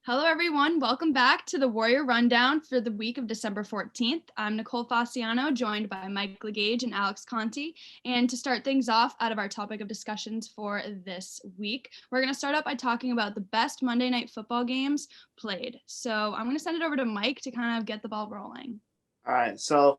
Hello, everyone. Welcome back to the Warrior Rundown for the week of December 14th. I'm Nicole Fasciano, joined by Mike Legage and Alex Conti. And to start things off, out of our topic of discussions for this week, we're going to start out by talking about the best Monday Night Football games played. So I'm going to send it over to Mike to kind of get the ball rolling. All right. So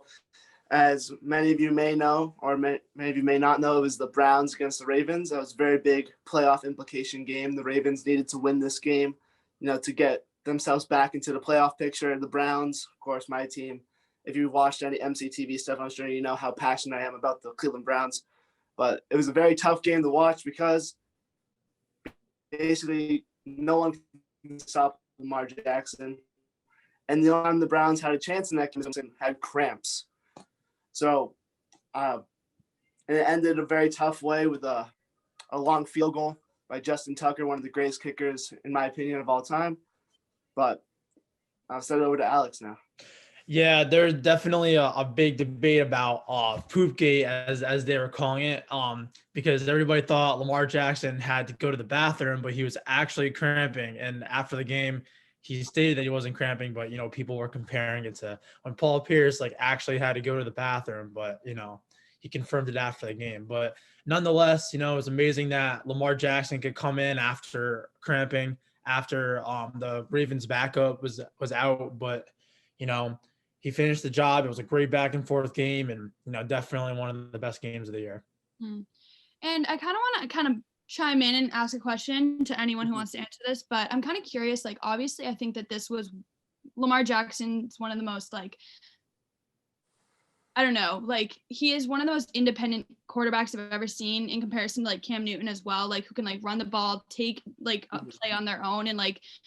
as many of you may know, or many of you may not know, it was the Browns against the Ravens. That was a very big playoff implication game. The Ravens needed to win this game, to get themselves back into the playoff picture. The Browns, of course, my team. If you've watched any MCTV stuff, I'm sure you know how passionate I am about the Cleveland Browns. But it was a very tough game to watch because basically no one can stop Lamar Jackson. And the only time the Browns had a chance in that game had cramps. So and it ended a very tough way with a long field goal by Justin Tucker, one of the greatest kickers, in my opinion, of all time. But I'll send it over to Alex now. Yeah, there's definitely a big debate about Poopgate, as they were calling it, because everybody thought Lamar Jackson had to go to the bathroom, but he was actually cramping. And after the game, he stated that he wasn't cramping, but, people were comparing it to when Paul Pierce, actually had to go to the bathroom, but, he confirmed it after the game. But nonetheless, it was amazing that Lamar Jackson could come in after cramping, after the Ravens backup was out, but, he finished the job. It was a great back and forth game, and, definitely one of the best games of the year. And I kind of want to chime in and ask a question to anyone who wants to answer this, but I'm kind of curious, obviously I think that this was Lamar Jackson's one of the most he is one of the most independent quarterbacks I've ever seen in comparison to Cam Newton as well, who can run the ball, take a play on their own and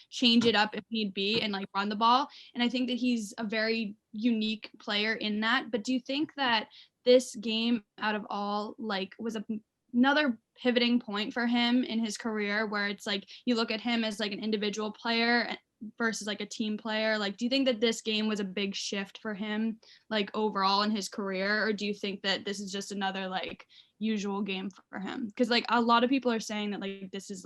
change it up if need be and run the ball. And I think that he's a very unique player in that. But do you think that this game out of all was another pivoting point for him in his career where it's you look at him as an individual player versus a team player? Do you think that this game was a big shift for him overall in his career, or do you think that this is just another usual game for him? Because a lot of people are saying that this is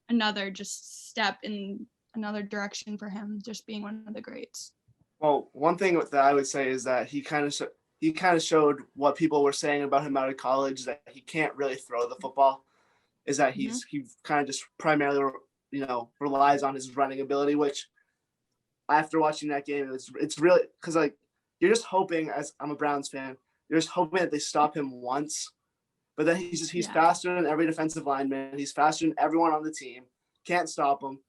another just step in another direction for him, just being one of the greats. Well, one thing that I would say is that he kind of showed what people were saying about him out of college, that he can't really throw the football, is that he kind of just primarily relies on his running ability, which after watching that game, it's really, because you're just hoping, as I'm a Browns fan, you're just hoping that they stop him once, but then he's faster than every defensive lineman. He's faster than everyone on the team. Can't stop him.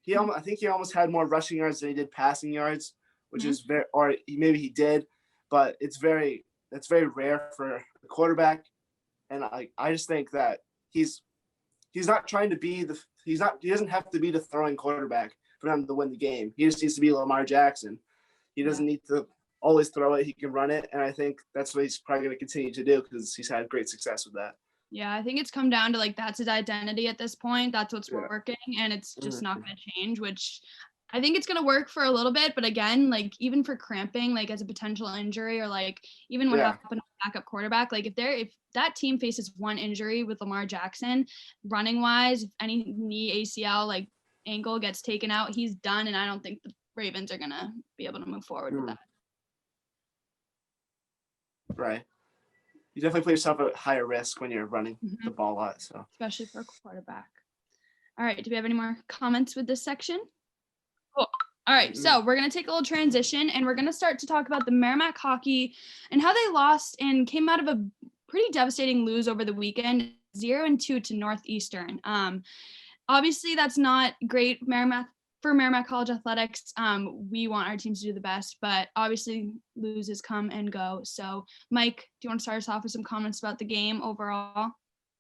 I think he almost had more rushing yards than he did passing yards, which is very, or maybe he did, but that's very rare for a quarterback. And I just think that he's not trying to be he doesn't have to be the throwing quarterback for them to win the game. He just needs to be Lamar Jackson. He doesn't need to always throw it. He can run it. And I think that's what he's probably going to continue to do because he's had great success with that. Yeah, I think it's come down to that's his identity at this point. That's what's working, and it's just not going to change, which I think it's going to work for a little bit. But again, even for cramping, as a potential injury, or even what happened with backup quarterback, if that team faces one injury with Lamar Jackson, running wise, if any knee ACL ankle gets taken out, he's done. And I don't think the Ravens are going to be able to move forward with that. Right. You definitely put yourself at higher risk when you're running the ball a lot. So especially for a quarterback. All right. Do we have any more comments with this section? Cool. All right. So we're going to take a little transition and we're going to start to talk about the Merrimack hockey and how they lost and came out of a pretty devastating lose over the weekend, 0-2 to Northeastern. Obviously that's not great for Merrimack College athletics. We want our teams to do the best, but obviously loses come and go. So Mike, do you want to start us off with some comments about the game overall?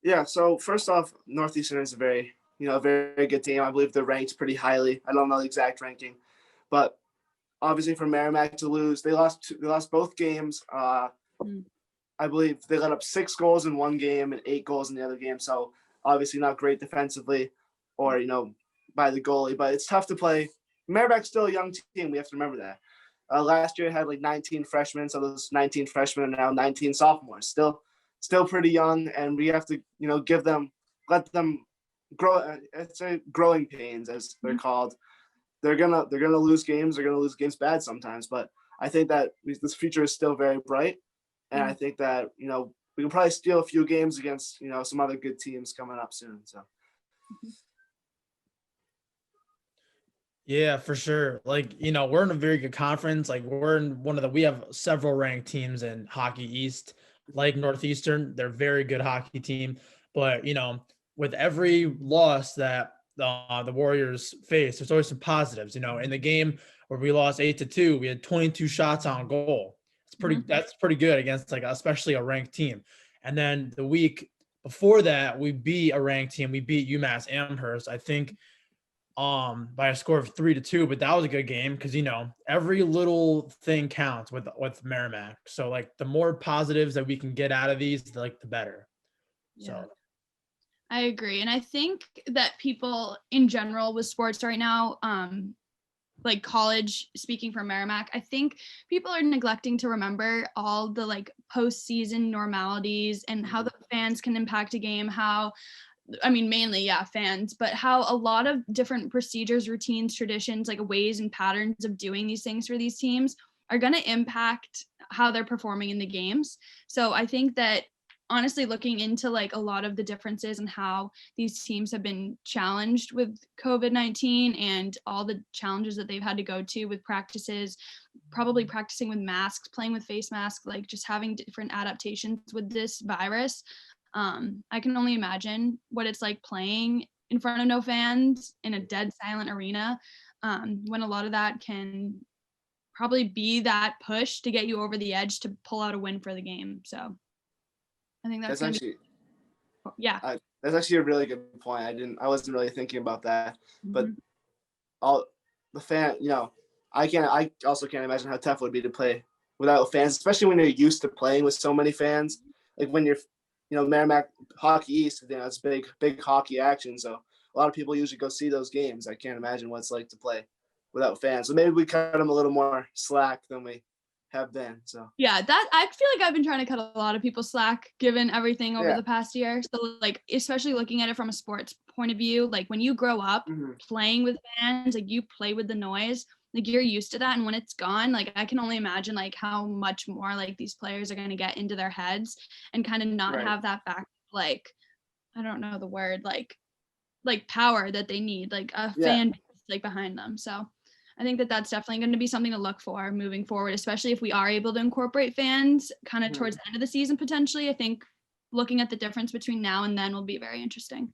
Yeah. So first off, Northeastern is a very good team. I believe they're ranked pretty highly. I don't know the exact ranking, but obviously for Merrimack to lose, they lost both games. I believe they let up 6 goals in one game and 8 goals in the other game. So obviously not great defensively or, by the goalie, but it's tough to play. Merrimack's still a young team. We have to remember that. Last year it had 19 freshmen. So those 19 freshmen are now 19 sophomores, still pretty young. And we have to, let them grow. It's growing pains, as they're called. they're gonna lose games. They're gonna lose games bad sometimes, but I think that this future is still very bright, and I think that we can probably steal a few games against some other good teams coming up soon. So. Yeah, for sure. Like, we're in a very good conference. Like, we're in we have several ranked teams in Hockey East, like Northeastern. They're a very good hockey team. But, with every loss that the Warriors face, there's always some positives. In the game where we lost 8-2, we had 22 shots on goal. That's pretty good against, like, especially a ranked team. And then the week before that, we beat a ranked team. We beat UMass Amherst, I think, by a score of 3-2, but that was a good game because every little thing counts with Merrimack. So, like, the more positives that we can get out of these, the better. Yeah. So I agree. And I think that people in general with sports right now, like college, speaking for Merrimack, I think people are neglecting to remember all the like postseason normalities and how the fans can impact a game, mainly, fans, but how a lot of different procedures, routines, traditions, like ways and patterns of doing these things for these teams are going to impact how they're performing in the games. So I think that honestly, looking into like a lot of the differences and how these teams have been challenged with COVID-19 and all the challenges that they've had to go to with practices, probably practicing with masks, playing with face masks, like just having different adaptations with this virus. I can only imagine what it's like playing in front of no fans in a dead silent arena, when a lot of that can probably be that push to get you over the edge to pull out a win for the game. So I think that's actually that's actually a really good point. I wasn't really thinking about that, but all the fan, I also can't imagine how tough it would be to play without fans, especially when you're used to playing with so many fans. Like when you're Merrimack Hockey East, it's big hockey action. So a lot of people usually go see those games. I can't imagine what it's like to play without fans. So maybe we cut them a little more slack than we have been. So yeah, that I feel like I've been trying to cut a lot of people slack given everything over the past year. So like, especially looking at it from a sports point of view, like when you grow up playing with fans, like you play with the noise, like you're used to that, and when it's gone, like I can only imagine like how much more like these players are going to get into their heads and kind of not have that back, like I don't know the word, like power that they need, like a fan base like behind them. So I think that that's definitely going to be something to look for moving forward, especially if we are able to incorporate fans kind of towards the end of the season potentially. I think looking at the difference between now and then will be very interesting.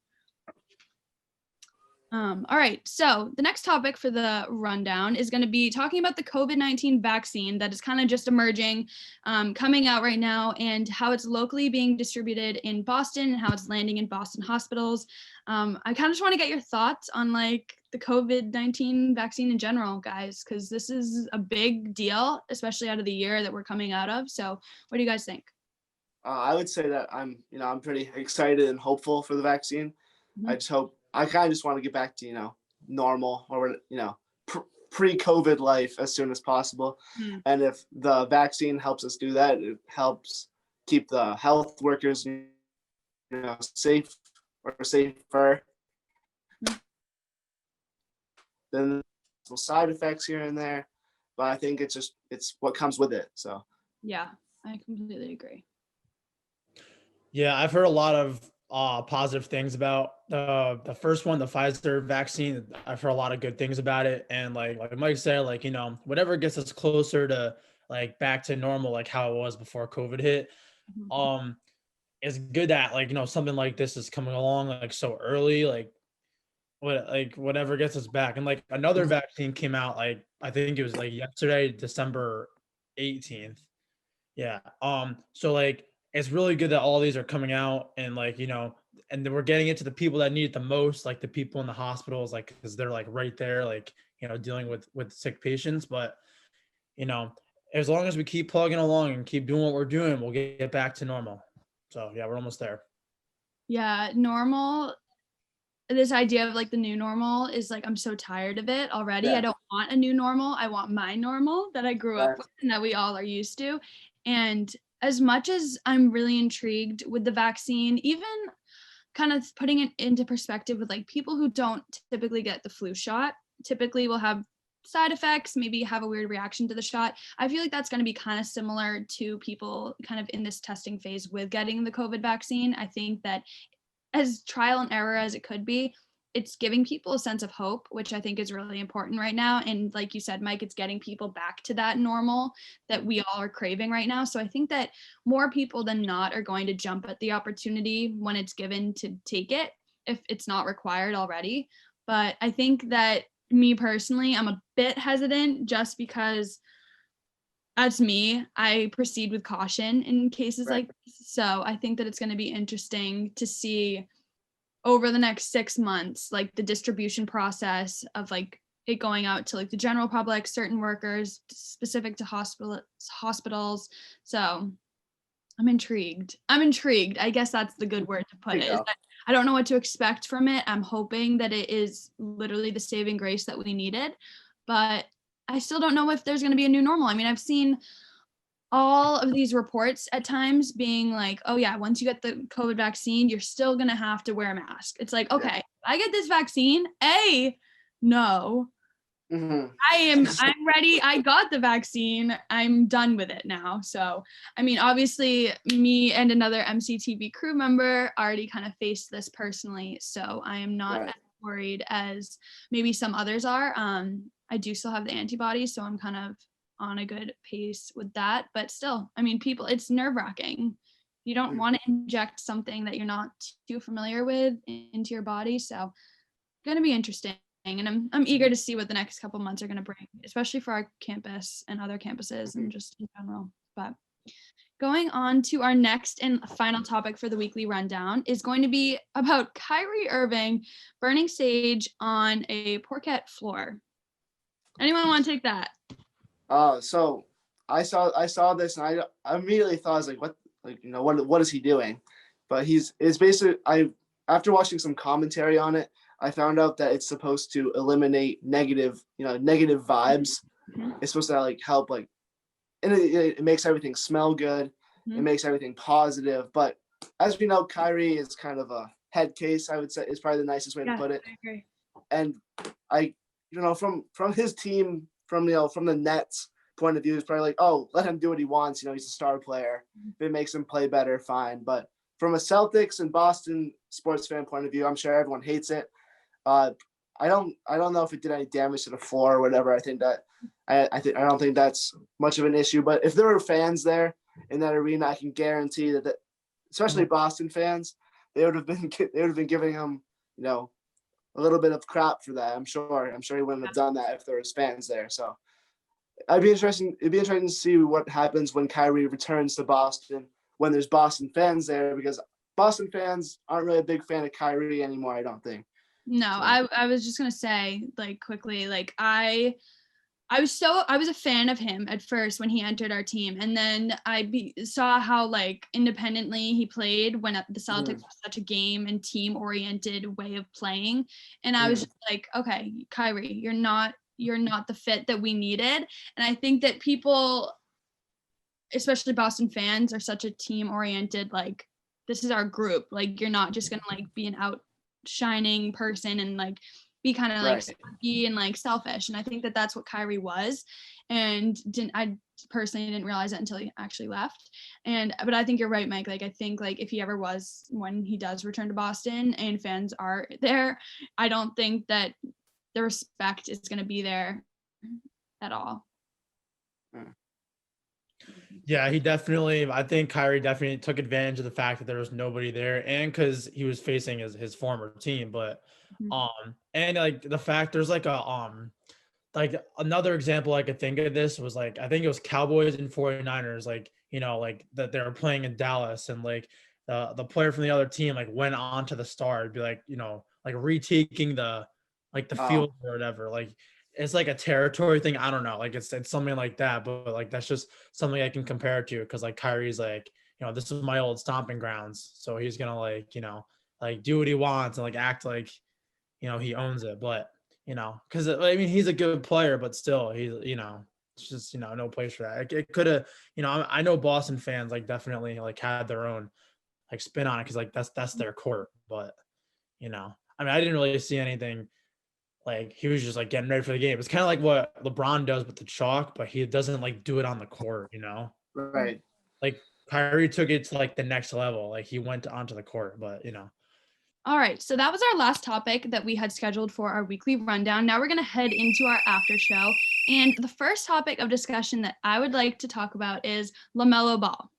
All right, so the next topic for the rundown is going to be talking about the COVID-19 vaccine that is kind of just emerging, coming out right now, and how it's locally being distributed in Boston and how it's landing in Boston hospitals. I kind of just want to get your thoughts on like the COVID-19 vaccine in general, guys, because this is a big deal, especially out of the year that we're coming out of. So what do you guys think? I would say that I'm pretty excited and hopeful for the vaccine. I kind of just want to get back to, normal or, pre-COVID life as soon as possible. And if the vaccine helps us do that, it helps keep the health workers, safe or safer. Then some side effects here and there, but I think it's what comes with it. So yeah, I completely agree. yeah, I've heard a lot of positive things about the first one, the Pfizer vaccine. I've heard a lot of good things about it, and like Mike said, like whatever gets us closer to like back to normal, like how it was before COVID hit. It's good that something like this is coming along like so early, like whatever gets us back. And like another vaccine came out, like I think it was like yesterday, December 18th. Yeah. So like it's really good that all these are coming out, and like and then we're getting it to the people that need it the most, like the people in the hospitals, like because they're like right there, like dealing with sick patients. But as long as we keep plugging along and keep doing what we're doing, we'll get back to normal. So yeah, we're almost there. Yeah, normal. This idea of like the new normal is like, I'm so tired of it already. I don't want a new normal. I want my normal that I grew up with and that we all are used to. And as much as I'm really intrigued with the vaccine, even kind of putting it into perspective with like people who don't typically get the flu shot, typically will have side effects, maybe have a weird reaction to the shot. I feel like that's going to be kind of similar to people kind of in this testing phase with getting the COVID vaccine. I think that as trial and error as it could be, it's giving people a sense of hope, which I think is really important right now. And like you said, Mike, it's getting people back to that normal that we all are craving right now. So I think that more people than not are going to jump at the opportunity when it's given to take it, if it's not required already. But I think that me personally, I'm a bit hesitant just because that's me. I proceed with caution in cases like this. So I think that it's going to be interesting to see over the next 6 months, like the distribution process of like it going out to like the general public, certain workers, specific to hospitals. So I'm intrigued. I guess that's the good word to put it. I don't know what to expect from it. I'm hoping that it is literally the saving grace that we needed, but I still don't know if there's going to be a new normal. I mean, I've seen all of these reports at times being like, oh yeah, once you get the COVID vaccine, you're still going to have to wear a mask. It's like, okay, I get this vaccine. No, I'm ready. I got the vaccine. I'm done with it now. So, I mean, obviously me and another MCTV crew member already kind of faced this personally. So I am not as worried as maybe some others are. I do still have the antibodies, so I'm kind of on a good pace with that, but still, I mean, people, it's nerve-wracking. You don't want to inject something that you're not too familiar with into your body. So going to be interesting, and I'm eager to see what the next couple months are going to bring, especially for our campus and other campuses and just in general. But going on to our next and final topic for the weekly rundown is going to be about Kyrie Irving burning sage on a parquet floor. Anyone want to take that? So I saw this and I immediately thought, I was like, what is he doing? But it's basically, after watching some commentary on it, I found out that it's supposed to eliminate negative vibes. It's supposed to like help, like, and it makes everything smell good. It makes everything positive. But as we know, Kyrie is kind of a head case, I would say, is probably the nicest way to put it. I agree. And from his team, from the Nets point of view, it's probably like, oh, let him do what he wants. He's a star player. If it makes him play better, fine. But from a Celtics and Boston sports fan point of view, I'm sure everyone hates it. I don't know if it did any damage to the floor or whatever. I don't think that's much of an issue. But if there were fans there in that arena, I can guarantee that especially Boston fans, they would have been giving him, a little bit of crap for that. I'm sure he wouldn't have done that if there was fans there. So it'd be interesting to see what happens when Kyrie returns to Boston, when there's Boston fans there, because Boston fans aren't really a big fan of Kyrie anymore, I don't think. No, so. I was just gonna say, like, quickly, like I was a fan of him at first when he entered our team, and then I saw how like independently he played when the Celtics was such a game and team oriented way of playing, and I was just like, okay, Kyrie, you're not the fit that we needed. And I think that people, especially Boston fans, are such a team oriented, like, this is our group, like, you're not just gonna like be an outshining person and like be kind of like sucky and like selfish. And I think that that's what Kyrie was, and I personally didn't realize that until he actually left. But I think you're right, Mike. Like, I think like if he ever was, when he does return to Boston and fans are there, I don't think that the respect is going to be there at all. Yeah, I think Kyrie definitely took advantage of the fact that there was nobody there, and because he was facing his former team. But and like the fact there's like like another example I could think of this was like, I think it was Cowboys and 49ers, like, like that they were playing in Dallas, and like the player from the other team like went on to the star and be like, like retaking the field or whatever. Like, it's like a territory thing. I don't know. Like it's something like that, but like, that's just something I can compare it to. Cause like Kyrie's like, this is my old stomping grounds. So he's going to like, like do what he wants and like act like, he owns it. But, cause I mean, he's a good player, but still he's, it's just, no place for that. It could have, I know Boston fans like definitely like had their own like spin on it. Cause like that's their court, but I mean, I didn't really see anything like he was just like getting ready for the game. It's kind of like what LeBron does with the chalk, but he doesn't like do it on the court, you know? Right. Like Kyrie took it to like the next level. Like he went onto the court, but All right, so that was our last topic that we had scheduled for our weekly rundown. Now we're going to head into our after show. And the first topic of discussion that I would like to talk about is LaMelo Ball.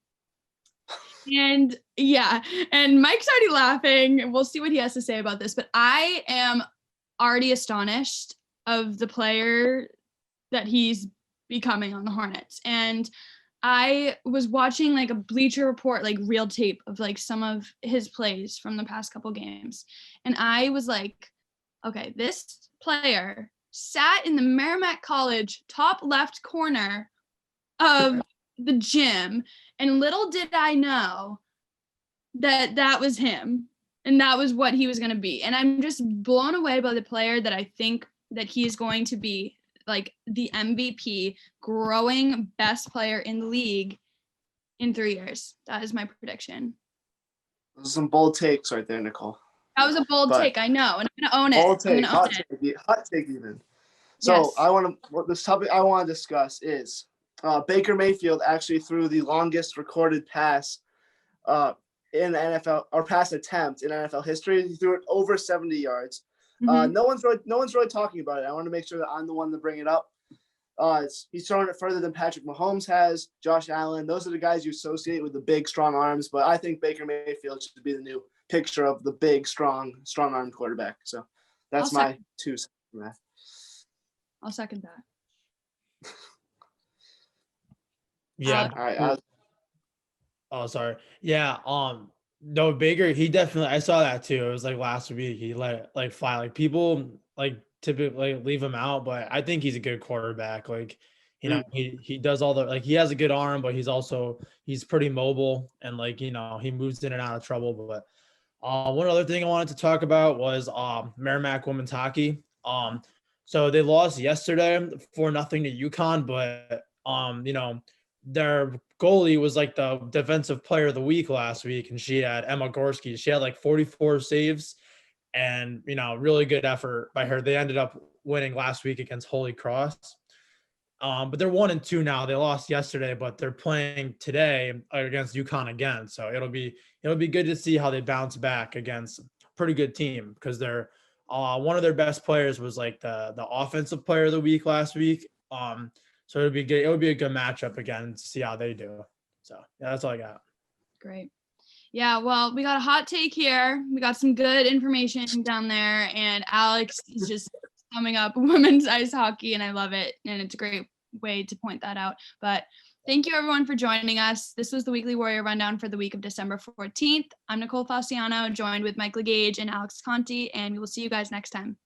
And yeah, and Mike's already laughing. We'll see what he has to say about this, but I am already astonished of the player that he's becoming on the Hornets. And I was watching like a Bleacher Report, like real tape of like some of his plays from the past couple games. And I was like, okay, this player sat in the Merrimack College top left corner of the gym. And little did I know that that was him and that was what he was going to be. And I'm just blown away by the player that I think that he is going to be, like the MVP, growing best player in the league in 3 years. That is my prediction. Those are some bold takes right there, Nicole. That was a bold take, I know, and I'm gonna own it. Bold take, hot take even. So Yes. This topic I want to discuss is Baker Mayfield actually threw the longest recorded pass in the NFL, or pass attempt in NFL history. He threw it over 70 yards. Mhm. No one's really talking about it. I want to make sure that I'm the one to bring it up. He's thrown it further than Patrick Mahomes has, Josh Allen. Those are the guys you associate with the big, strong arms. But I think Baker Mayfield should be the new picture of the big, strong-armed quarterback. So that's my 2 cents from that. I'll second that. yeah. All right. Oh, sorry. Yeah. No, Baker, he definitely, I saw that too. It was like last week. He let it like fly. Like people like typically leave him out, but I think he's a good quarterback. Like, he does all the, like, he has a good arm, but he's pretty mobile and like, he moves in and out of trouble. But one other thing I wanted to talk about was Merrimack women's hockey. So they lost yesterday 4-0 to UConn, but their goalie was like the defensive player of the week last week, and she had Emma Gorski. She had like 44 saves, and really good effort by her. They ended up winning last week against Holy Cross. But they're 1-2 now. They lost yesterday, but they're playing today against UConn again. So it'll be good to see how they bounce back against a pretty good team, because they're one of their best players was like the offensive player of the week last week. So it'd be good. It would be a good matchup again to see how they do. So yeah, that's all I got. Great. Yeah, well, we got a hot take here. We got some good information down there, and Alex is just summing up women's ice hockey, and I love it. And it's a great way to point that out. But thank you, everyone, for joining us. This was the Weekly Warrior Rundown for the week of December 14th. I'm Nicole Faciano, joined with Mike Legage and Alex Conti, and we will see you guys next time.